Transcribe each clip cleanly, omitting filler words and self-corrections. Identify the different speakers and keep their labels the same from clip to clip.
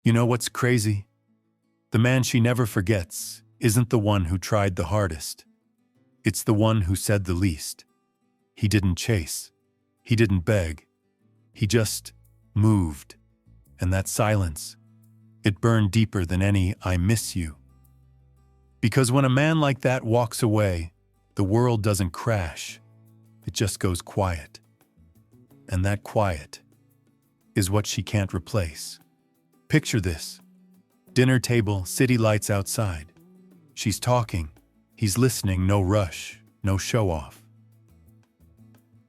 Speaker 1: You know what's crazy? The man she never forgets isn't the one who tried the hardest. It's the one who said the least. He didn't chase. He didn't beg. He just moved. And that silence, it burned deeper than any "I miss you." Because when a man like that walks away, the world doesn't crash. It just goes quiet. And that quiet is what she can't replace. Picture this. Dinner table, city lights outside. She's talking. He's listening, no rush, no show-off.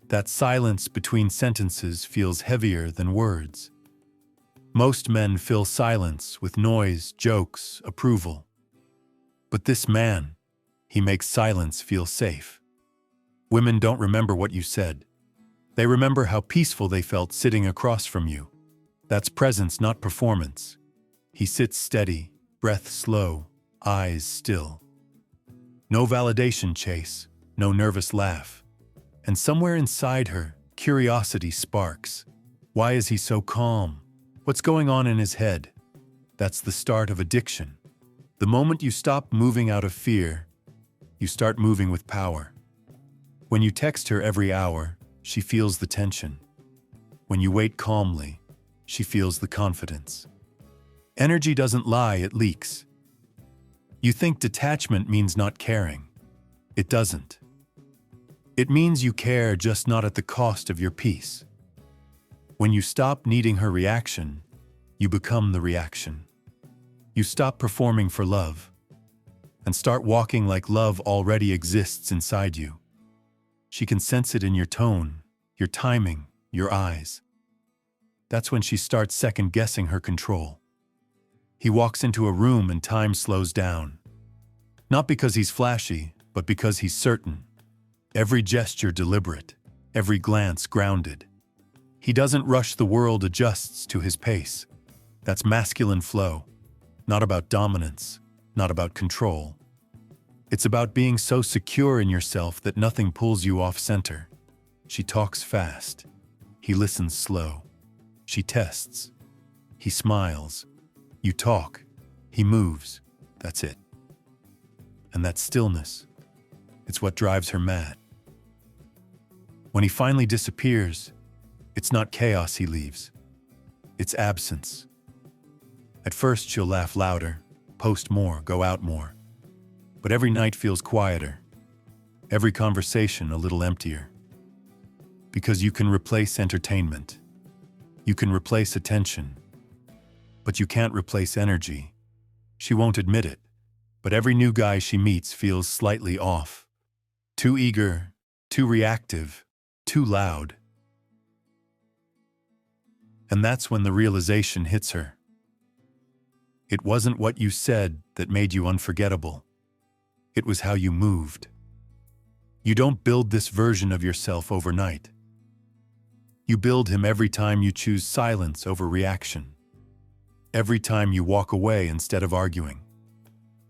Speaker 1: That silence between sentences feels heavier than words. Most men fill silence with noise, jokes, approval. But this man, he makes silence feel safe. Women don't remember what you said. They remember how peaceful they felt sitting across from you. That's presence, not performance. He sits steady, breath slow, eyes still. No validation chase, no nervous laugh. And somewhere inside her, curiosity sparks. Why is he so calm? What's going on in his head? That's the start of addiction. The moment you stop moving out of fear, you start moving with power. When you text her every hour, she feels the tension. When you wait calmly, she feels the confidence. Energy doesn't lie, it leaks. You think detachment means not caring. It doesn't. It means you care, just not at the cost of your peace. When you stop needing her reaction, you become the reaction. You stop performing for love and start walking like love already exists inside you. She can sense it in your tone, your timing, your eyes. That's when she starts second-guessing her control. He walks into a room and time slows down. Not because he's flashy, but because he's certain. Every gesture deliberate, every glance grounded. He doesn't rush, the world adjusts to his pace. That's masculine flow. Not about dominance, not about control. It's about being so secure in yourself that nothing pulls you off center. She talks fast. He listens slow. She tests. He smiles. You talk. He moves. That's it. And that stillness, it's what drives her mad. When he finally disappears, it's not chaos he leaves. It's absence. At first she'll laugh louder, post more, go out more. But every night feels quieter. Every conversation a little emptier. Because you can replace entertainment. You can replace attention. But you can't replace energy. She won't admit it, but every new guy she meets feels slightly off. Too eager, too reactive, too loud. And that's when the realization hits her. It wasn't what you said that made you unforgettable. It was how you moved. You don't build this version of yourself overnight. You build him every time you choose silence over reaction. Every time you walk away instead of arguing.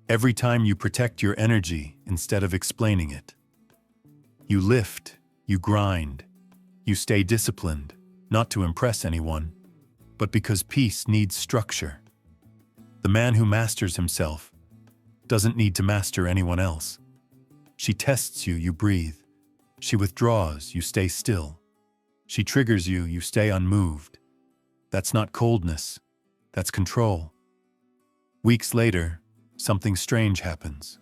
Speaker 1: Every time you protect your energy instead of explaining it. You lift, you grind, you stay disciplined, not to impress anyone, but because peace needs structure. The man who masters himself doesn't need to master anyone else. She tests you, you breathe. She withdraws, you stay still. She triggers you, you stay unmoved. That's not coldness, that's control. Weeks later, something strange happens.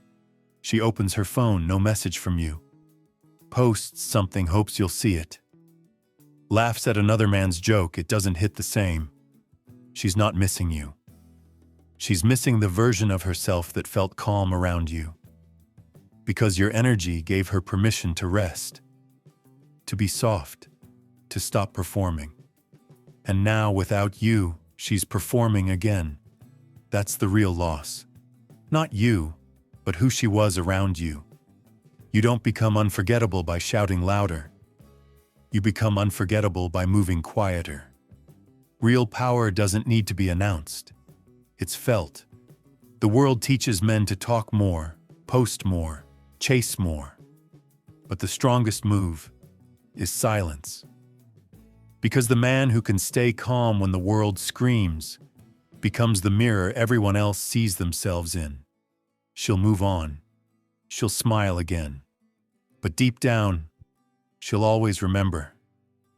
Speaker 1: She opens her phone, no message from you. Posts something, hopes you'll see it. Laughs at another man's joke, it doesn't hit the same. She's not missing you. She's missing the version of herself that felt calm around you. Because your energy gave her permission to rest, to be soft, to stop performing. And now, without you, she's performing again. That's the real loss. Not you, but who she was around you. You don't become unforgettable by shouting louder. You become unforgettable by moving quieter. Real power doesn't need to be announced. It's felt. The world teaches men to talk more, post more, chase more. But the strongest move is silence. Because the man who can stay calm when the world screams becomes the mirror everyone else sees themselves in. She'll move on. She'll smile again. But deep down, she'll always remember.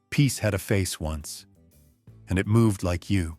Speaker 1: Peace had a face once, and it moved like you.